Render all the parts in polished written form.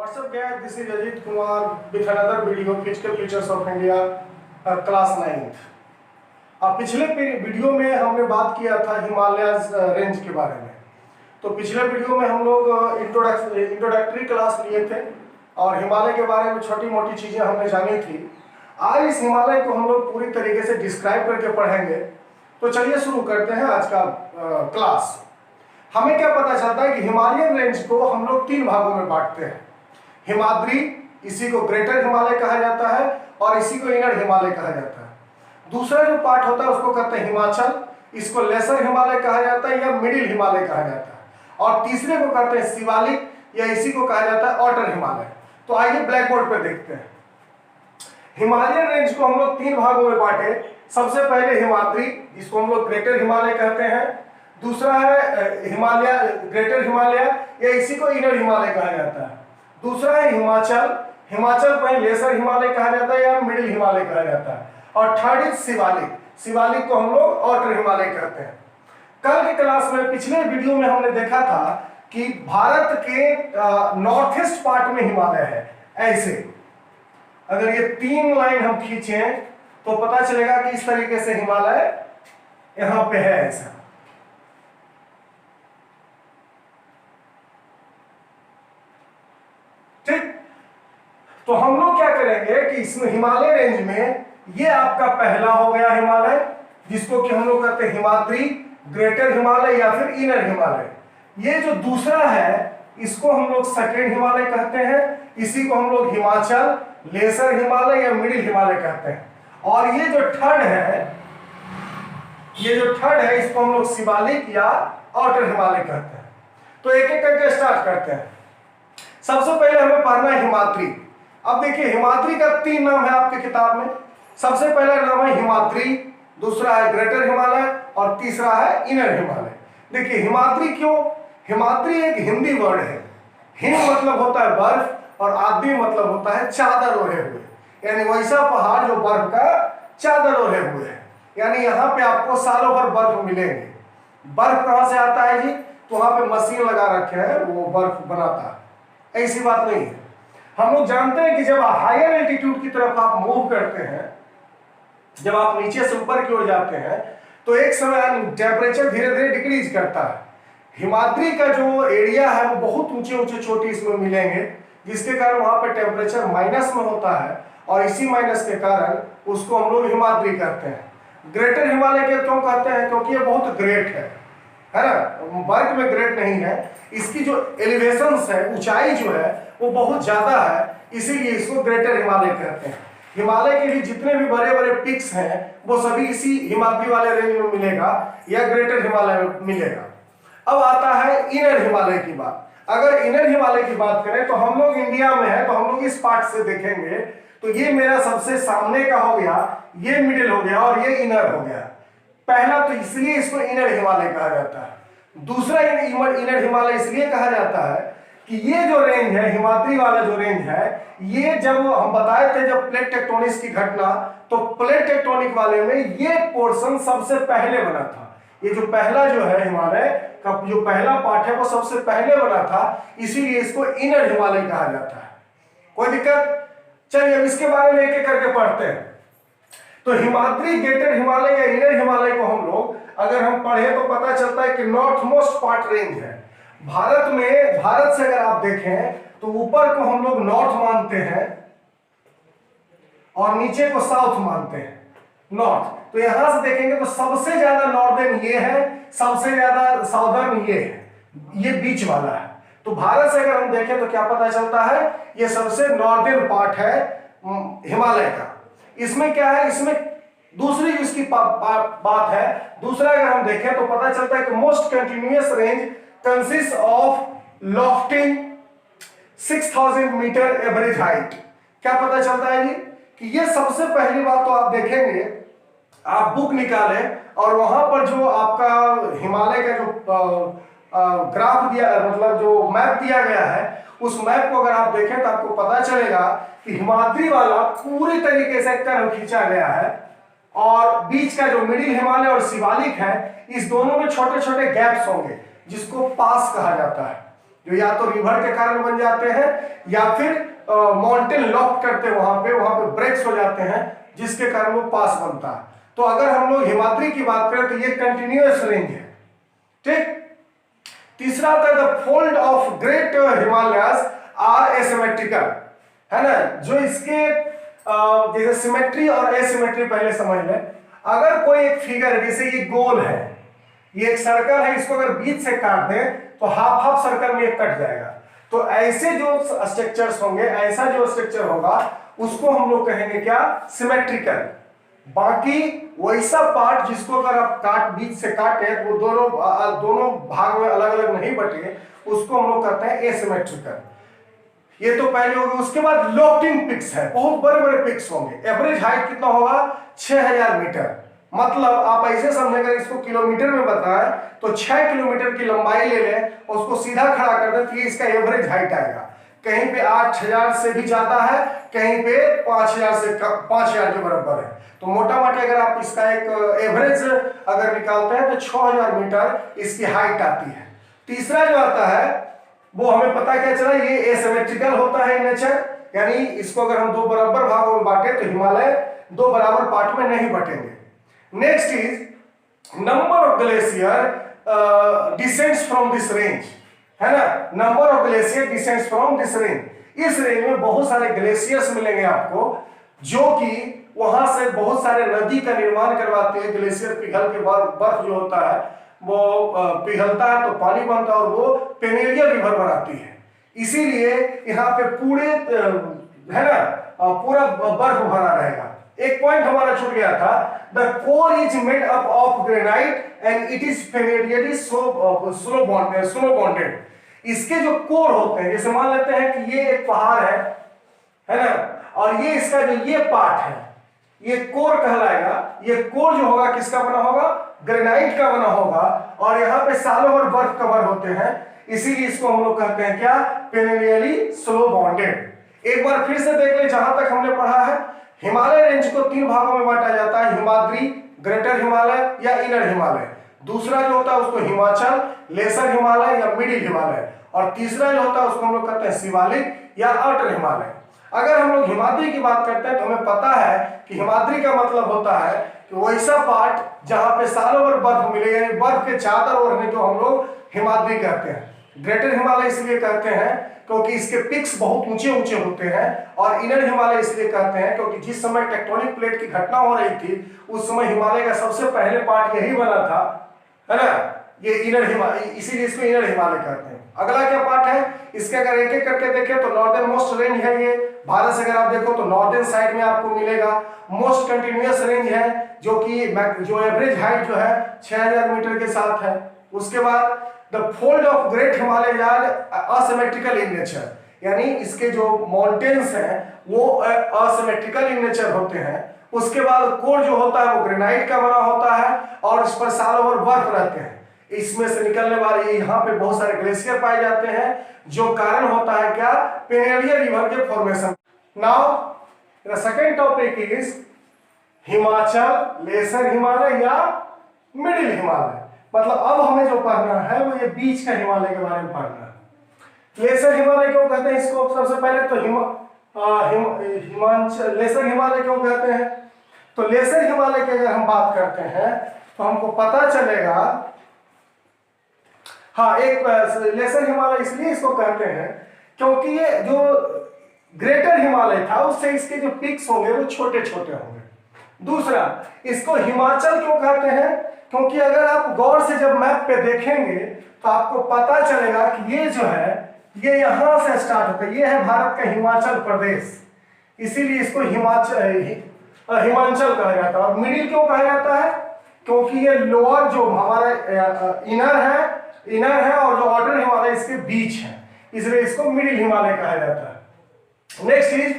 What's up guys, this is Ajit Kumar with another video Physical Features of India class 9th। अब पिछले video में हमने बात किया था हिमालयस रेंज के बारे में। तो पिछले वीडियो में हम लोग इंट्रोडक्टरी क्लास लिए थे और हिमालय के बारे में छोटी मोटी चीज़ें हमने जानी थी। आज इस हिमालय को हम लोग पूरी तरीके से डिस्क्राइब करके पढ़ेंगे। तो चलिए शुरू करते हैं आज का क्लास। हमें क्या पता चलता है कि हिमालयन रेंज को हम लोग 3 भागों में बांटते हैं। हिमाद्री, इसी को ग्रेटर हिमालय कहा जाता है और इसी को इनर हिमालय कहा जाता है। दूसरा जो पार्ट होता है उसको कहते हैं हिमाचल, इसको लेसर हिमालय कहा जाता है या मिडिल हिमालय कहा जाता है। और तीसरे को कहते हैं शिवालिक या इसी को कहा जाता है ऑटर हिमालय। तो आइए ब्लैक बोर्ड पे देखते हैं। हिमालयन रेंज को हम लोग 3 भागों में बांटे। सबसे पहले हिमाद्री, जिसको हम लोग ग्रेटर हिमालय कहते हैं। दूसरा है हिमालय, ग्रेटर हिमालय या इसी को इनर हिमालय कहा जाता है। दूसरा है हिमाचल, हिमाचल को लेसर हिमालय कहा जाता है या मिडिल हिमालय कहा जाता है। और थर्ड इज शिवालिक, शिवालिक को हम लोग ऑटर हिमालय कहते हैं। कल की क्लास में, पिछले वीडियो में हमने देखा था कि भारत के नॉर्थ ईस्ट पार्ट में हिमालय है। ऐसे अगर ये 3 लाइन हम खींचें तो पता चलेगा कि इस तरीके से हिमालय यहां पे है ऐसा। ठीक, तो हम लोग क्या करेंगे कि इसमें हिमालय रेंज में ये आपका पहला हो गया हिमालय, जिसको कि हम लोग कहते हैं हिमाद्री, ग्रेटर हिमालय या फिर इनर हिमालय। ये जो दूसरा है इसको हम लोग सेकेंड हिमालय कहते हैं। इसी को हम लोग हिमाचल, लेसर हिमालय या मिडिल हिमालय कहते हैं। और ये जो थर्ड है इसको हम लोग शिवालिक या ऑटर हिमालय कहते हैं। तो एक एक करके स्टार्ट करते हैं। सबसे पहले हमें पढ़ना है हिमाद्री। अब देखिए हिमाद्री का 3 नाम है आपके किताब में। सबसे पहला नाम है हिमाद्री, दूसरा है ग्रेटर हिमालय और तीसरा है इनर हिमालय। देखिए हिमाद्री क्यों? हिमाद्री एक हिंदी वर्ड है। हिम मतलब होता है बर्फ और आद्री मतलब होता है चादर ओढ़े हुए, यानी वैसा पहाड़ जो बर्फ का चादर ओढ़े हुए है। यानी यहाँ पे आपको सालों भर बर्फ मिलेंगे। बर्फ कहाँ से आता है जी? तो वहां पे मशीन लगा रखे हैं, वो बर्फ बनाता है। ऐसी बात नहीं है। हम लोग जानते हैं कि जब हायर एल्टीट्यूड की तरफ आप मूव करते हैं, जब आप नीचे से ऊपर की ओर जाते हैं तो एक समय टेम्परेचर धीरे धीरे डिक्रीज करता है। हिमाद्री का जो एरिया है वो बहुत ऊंचे ऊंचे चोटी इसमें मिलेंगे, जिसके कारण वहां पर टेम्परेचर माइनस में होता है और इसी माइनस के कारण उसको हम लोग हिमाद्री कहते हैं। ग्रेटर हिमालय के क्यों कहते हैं? क्योंकि ये बहुत ग्रेट है ना, बर्फ में ग्रेट नहीं है। इसकी जो एलिवेशन है, ऊंचाई जो है वो बहुत ज्यादा है, इसीलिए इसको ग्रेटर हिमालय कहते हैं। हिमालय के भी जितने भी बड़े बड़े पिक्स हैं वो सभी इसी हिमाद्री वाले रेंज में मिलेगा या ग्रेटर हिमालय में मिलेगा। अब आता है इनर हिमालय की बात। अगर इनर हिमालय की बात करें तो हम लोग इंडिया में है तो हम लोग इस पार्ट से देखेंगे तो ये मेरा सबसे सामने का हो गया, ये मिडिल हो गया और ये इनर हो गया। पहला तो इसलिए इसको इनर हिमालय कहा जाता है। दूसरा इनर हिमालय इसलिए कहा जाता है कि ये जो रेंज है, हिमाद्री वाला जो रेंज है, ये जब हम बताए थे जब प्लेट टेक्टोनिक्स की घटना, तो प्लेट टेक्टोनिक वाले में ये पोर्शन सबसे पहले बना था। ये जो पहला जो है हिमालय का जो पहला पार्ट है वो सबसे पहले बना था, इसीलिए इसको इनर हिमालय कहा जाता है। कोई दिक्कत? चलिए अब इसके बारे में एक एक करके पढ़ते हैं। तो हिमाद्री, ग्रेटर हिमालय या इनर हिमालय को हम लोग अगर हम पढ़े तो पता चलता है कि नॉर्थ मोस्ट पार्ट रेंज है भारत में। भारत से अगर आप देखें तो ऊपर को हम लोग नॉर्थ मानते हैं और नीचे को साउथ मानते हैं। नॉर्थ, तो यहां से देखेंगे तो सबसे ज्यादा नॉर्दर्न ये है, सबसे ज्यादा साउदर्न ये है, ये बीच वाला है। तो भारत से अगर हम देखें तो क्या पता चलता है? ये सबसे नॉर्दर्न पार्ट है हिमालय का। इसमें क्या है? इसमें दूसरी इसकी बात है। दूसरा अगर हम देखें तो पता चलता है कि most continuous range consist of lofting 6000 metre average height. क्या पता चलता है जी? कि ये सबसे पहली बात तो आप देखेंगे, आप बुक निकालें और वहां पर जो आपका हिमालय का जो ग्राफ दिया, मतलब जो मैप दिया गया है, उस मैप को अगर आप देखें तो आपको पता चलेगा कि हिमाद्री वाला पूरी तरीके से कर्व खींचा गया है और बीच का जो मिडिल हिमालय और शिवालिक है, इस दोनों में छोटे छोटे गैप्स होंगे जिसको पास कहा जाता है। जो या तो रिवर के कारण बन जाते हैं या फिर माउंटेन लॉक करते हैं, वहां पे ब्रेक्स हो जाते हैं जिसके कारण वो पास बनता है। तो अगर हम लोग हिमाद्री की बात करें तो ये कंटिन्यूअस रेंज है, ठीक। तीसरा आता है the fold of great Himalayas are asymmetrical, है ना। जो इसके जैसे सिमेट्री और एसिमेट्री पहले समझ लें। अगर कोई एक फिगर है, जैसे ये गोल है, ये एक सर्कल है, इसको अगर बीच से काट दें तो हाफ हाफ सर्कल में एक कट जाएगा। तो ऐसे जो स्ट्रक्चर्स होंगे, ऐसा जो स्ट्रक्चर होगा उसको हम लोग कहेंगे क्या, सिमेट्रिकल। बाकी वैसा पार्ट जिसको अगर आप बीच से काटे तो वो दोनों भाग में अलग अलग नहीं बटे, उसको हम लोग कहते हैं एसिमेट्रिकल। ये तो पहले होगी। उसके बाद लोफ्टिंग पिक्स है, बहुत बड़े बड़े पिक्स होंगे। एवरेज हाइट कितना होगा, 6000 मीटर। मतलब आप ऐसे समझेंगे, इसको किलोमीटर में बताएं तो 6 किलोमीटर की लंबाई ले लें और उसको सीधा खड़ा कर दें तो ये इसका एवरेज हाइट आएगा। कहीं पे 8000 से भी ज्यादा है, कहीं पे 5000 के बराबर है। तो मोटा मोटा अगर आप इसका एक एवरेज अगर निकालते हैं तो 6000 मीटर इसकी हाइट आती है। तीसरा जो आता है वो हमें पता क्या चला, ये एसिमेट्रिकल होता है नेचर, यानी इसको अगर हम दो बराबर भागों में बांटे तो हिमालय दो बराबर पार्ट में नहीं बटेंगे। Next is number of glacier descends from this range, है ना। Number of glacier descends from this range. इस रेंज में बहुत सारे ग्लेशियर्स मिलेंगे आपको, जो कि वहां से बहुत सारे नदी का निर्माण करवाते हैं। ग्लेशियर पिघल के बाद बर्फ जो होता है वो पिघलता है तो पानी बनता है और वो पेनेरियल रिवर बनाती है। इसीलिए यहाँ पे पूरे है ना पूरा बर्फ भरा रहेगा। एक पॉइंट हमारा छूट गया था, the core is made up of granite and it is primarily slow bonded. इसके जो कोर होते हैं, जैसे मान लेते हैं कि ये एक पहाड़ है ना, और ये इसका जो ये पार्ट है ये कोर कहलाएगा। ये कोर जो होगा किसका बना होगा, ग्रेनाइट का बना होगा, और यहाँ पे सालों भर बर्फ कवर होते हैं, इसीलिए इसको हम लोग कहते हैं क्या, पेनेरियली स्लो बॉन्डेड। एक बार फिर से देख ले, जहां तक हमने पढ़ा है हिमालय रेंज को 3 भागों में बांटा जाता है, हिमाद्री, ग्रेटर हिमालय या इनर हिमालय। दूसरा जो होता है उसको हिमाचल, लेसर हिमालय या मिडिल हिमालय, और तीसरा जो होता है उसको हम लोग कहते हैं शिवालिक या आउटर हिमालय। अगर हम लोग हिमाद्री की बात करते हैं तो हमें पता है कि हिमाद्री का मतलब होता है कि वैसा पार्ट जहां पे सालों भर बर्फ मिलेगा, बर्फ के चादर ओढ़ने को हम लोग हिमाद्री कहते हैं। ग्रेटर हिमालय इसलिए कहते हैं क्योंकि इसके पिक्स बहुत ऊंचे ऊंचे होते हैं, और इनर हिमालय इसलिए कहते हैं क्योंकि जिस समय टेक्टोनिक प्लेट की घटना हो रही थी उस समय हिमालय का सबसे पहले पार्ट यही बना था, है ना, ये इनर हिमालय, इसीलिए इसको इनर हिमालय कहते हैं। अगला क्या पार्ट है, इसके अगर एक एक करके देखें तो नॉर्दर्न मोस्ट रेंज है। ये भारत से अगर आप देखो तो नॉर्दर्न साइड में आपको मिलेगा। मोस्ट कंटिन्यूअस रेंज है जो एवरेज हाइट जो है 6000 मीटर के साथ है। उसके बाद the fold of great Himalaya are asymmetrical in nature, यानी इसके जो माउंटेन्स हैं वो असिमेट्रिकल इन नेचर होते हैं। उसके बाद कोर जो होता है वो ग्रेनाइट का बना होता है और इस पर सालों भर बर्फ रहते हैं। इसमें से निकलने वाले यहाँ पे बहुत सारे ग्लेशियर पाए जाते हैं, जो कारण होता है क्या, पेनेरियल रिवर के formation. Now the second topic is Himachal, lesser Himalaya या मिडिल हिमालय। मतलब अब हमें जो पढ़ना है वो ये बीच का हिमालय के बारे में पढ़ना है। लेसर हिमालय क्यों कहते हैं इसको, सबसे पहले तो हिमाचल लेसर हिमालय क्यों कहते हैं, तो लेसर हिमालय की अगर हम बात करते हैं तो हमको पता चलेगा, हाँ, एक लेसर हिमालय इसलिए इसको कहते हैं क्योंकि ये जो ग्रेटर हिमालय था उससे इसके जो पिक्स होंगे वो छोटे छोटे होंगे। दूसरा, इसको हिमाचल क्यों कहते हैं, क्योंकि अगर आप गौर से जब मैप पे देखेंगे तो आपको पता चलेगा कि ये जो है ये यहां से स्टार्ट होता है, ये है भारत का हिमाचल प्रदेश, इसीलिए इसको हिमाचल कहा जाता है। और मिडिल क्यों कहा जाता है, क्योंकि ये लोअर जो हमारा इनर है और जो आउटर हिमालय इसके बीच है, इसलिए इसको मिडिल हिमालय कहा जाता है। नेक्स्ट इज,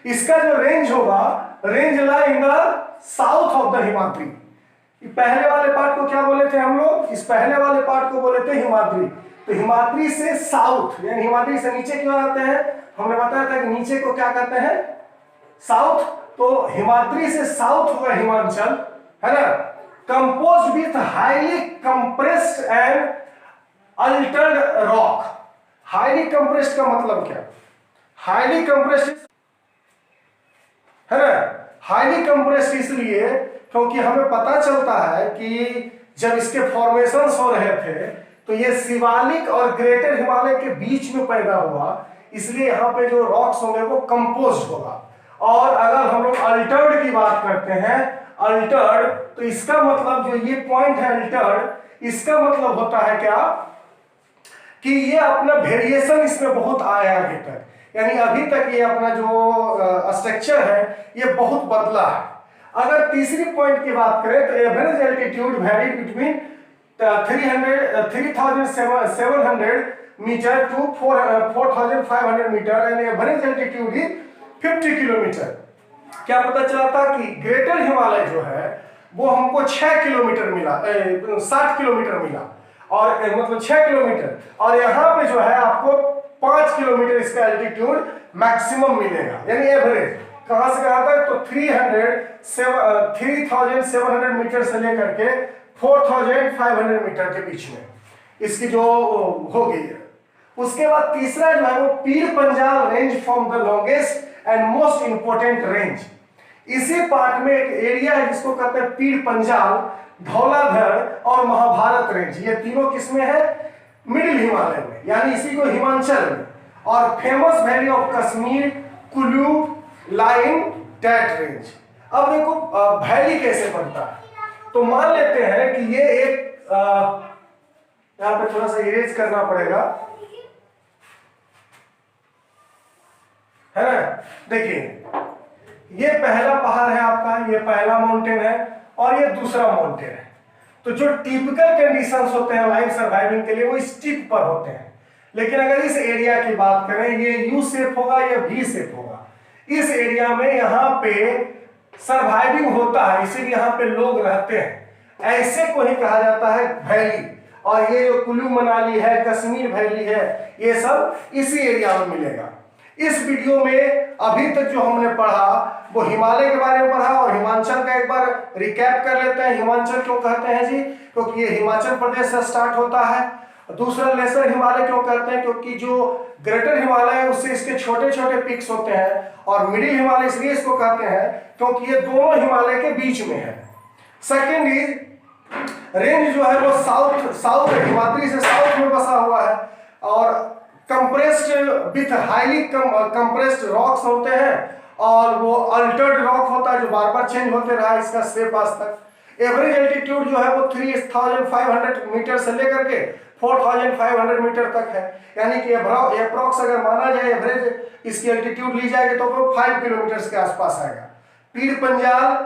इसका जो रेंज होगा, range lie in the south of the Himadri. पहले वाले पार्ट को क्या बोले थे हम लोग, इस पहले वाले पार्ट को बोले थे हिमाद्री। तो हिमाद्री से साउथ, यानी हिमाद्री से नीचे क्यों आते हैं, हमने बताया था कि नीचे को क्या कहते हैं, साउथ। तो हिमाद्री से साउथ होगा हिमाचल, है ना, composed with highly compressed and Altered rock. Highly compressed का मतलब क्या? हाईली कंप्रेस्ड है ना, हाईली कंप्रेस्ड इसलिए क्योंकि हमें पता चलता है कि जब इसके फॉर्मेशंस हो रहे थे तो ये शिवालिक और ग्रेटर हिमालय के बीच में पैदा हुआ, इसलिए यहाँ पे जो रॉक्स होंगे वो कंपोज्ड होगा। और अगर हम लोग अल्टर्ड की बात करते हैं, अल्टर्ड, तो इसका मतलब जो ये पॉइंट है अल्टर्ड, इसका मतलब होता है क्या कि ये अपना वेरिएशन इसमें बहुत आया आगे तक, यानी अभी तक ये अपना जो स्ट्रक्चर है ये बहुत बदला है। अगर तीसरी पॉइंट की बात करें तो average altitude varied between 3700 metre to 4500 metre and average altitude is 50 kilometre. क्या पता चला था कि ग्रेटर हिमालय जो है वो हमको 6 किलोमीटर मिला, 60 किलोमीटर मिला, और मतलब 6 किलोमीटर, और यहाँ पे जो है आपको 5 किलोमीटर इसका एल्टीट्यूड मैक्सिमम मिलेगा, यानी एवरेज। कहां से कहां तक? तो 3700 मीटर से लेकर के 4500 मीटर के बीच में इसकी जो हो गई है। उसके बाद तीसरा जो है वो Pir Panjal range from the longest and most important range. इसी पार्ट में एक एरिया है जिसको कहते हैं पीर पंजाल, धौलाधर और महाभारत रेंज। ये तीनों किसमें है? मिडिल हिमालय में, यानी इसी को हिमाचल में। और famous valley of Kashmir, Kullu line, that range. अब देखो वैली कैसे बनता है, तो मान लेते हैं कि ये एक यहां पे थोड़ा सा इरेज करना पड़ेगा, है ना। देखिए ये पहला पहाड़ है आपका, ये पहला माउंटेन है, और ये दूसरा माउंटेन है। तो जो टिपिकल कंडीशंस होते हैं लाइफ सर्वाइविंग के लिए वो इस टिप पर होते हैं। लेकिन अगर इस एरिया की बात करें, ये यू शेप होगा या वी शेप होगा। इस एरिया में यहाँ पे सर्वाइविंग होता है, इसीलिए यहाँ पे लोग रहते हैं। ऐसे को ही कहा जाता है वैली। और ये जो कुल्लू मनाली है, कश्मीर वैली है, ये सब इसी एरिया में मिलेगा। इस वीडियो में अभी तक जो हमने पढ़ा वो हिमालय के बारे में पढ़ा, और हिमाचल का एक बार रिकैप कर लेते हैं। हिमाचल क्यों कहते हैं जी? क्योंकि ये हिमाचल प्रदेश से स्टार्ट होता है। दूसरा लेसर हिमालय क्यों कहते हैं? क्योंकि जो ग्रेटर हिमालय है उससे इसके छोटे छोटे पिक्स होते हैं। और मिडिल हिमालय इसलिए इसको कहते हैं क्योंकि ये दोनों हिमालय के बीच में है। सेकेंड इज रेंज जो है वो साउथ हिमाद्री से साउथ में बसा हुआ है, और compressed with highly compressed rocks होते हैं, और वो अल्टर्ड रॉक होता है जो बार बार चेंज होते रहा इसका शेप आज तक। एवरेज एल्टीट्यूड जो है वो 3500 मीटर से लेकर के 4500 मीटर तक है, यानी कि अप्रॉक्स अगर माना जाए एवरेज इसकी एल्टीट्यूड ली जाएगी तो वो 5 किलोमीटर के आसपास आएगा। पीर पंजाल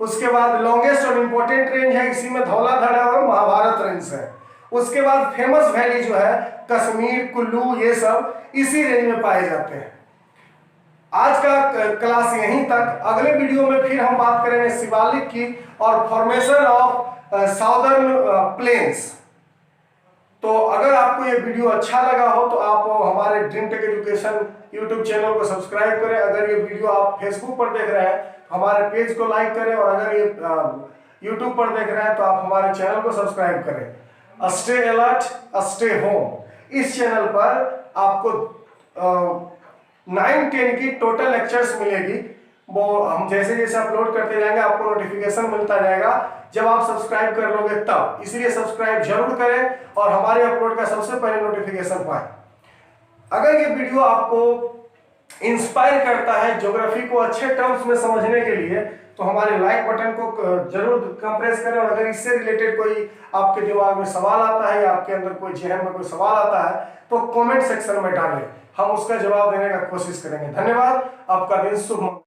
उसके बाद लॉन्गेस्ट और इंपॉर्टेंट रेंज है, इसी में धौलाधर और महाभारत रेंज है। उसके बाद फेमस वैली जो है कश्मीर, कुल्लू, ये सब इसी रेंज में पाए जाते हैं। आज का क्लास यहीं तक। अगले वीडियो में फिर हम बात करेंगे शिवालिक की और फॉर्मेशन ऑफ साउदर्न प्लेन्स। तो अगर आपको ये वीडियो अच्छा लगा हो तो आप हमारे dream tech education YouTube channel को सब्सक्राइब करें। अगर ये वीडियो आप फेसबुक पर देख रहे हैं तो हमारे पेज को लाइक करें, और अगर ये यूट्यूब पर देख रहे हैं तो आप हमारे चैनल को सब्सक्राइब करें। Stay alert, stay home. इस चैनल पर आपको 9-10 की टोटल लेक्चर्स मिलेगी। वो हम जैसे जैसे अपलोड करते जाएंगे आपको नोटिफिकेशन मिलता जाएगा जब आप सब्सक्राइब कर लोगे तब। इसलिए सब्सक्राइब जरूर करें और हमारे अपलोड का सबसे पहले नोटिफिकेशन पाएं। अगर ये वीडियो आपको इंस्पायर करता है ज्योग्राफी को अच्छे टर्म्स में समझने के लिए तो हमारे लाइक बटन को जरूर कंप्रेस करें। और अगर इससे रिलेटेड कोई आपके दिमाग में सवाल आता है या आपके अंदर कोई जहन में कोई सवाल आता है तो कमेंट सेक्शन में डालें, हम उसका जवाब देने का कोशिश करेंगे। धन्यवाद, आपका दिन शुभ।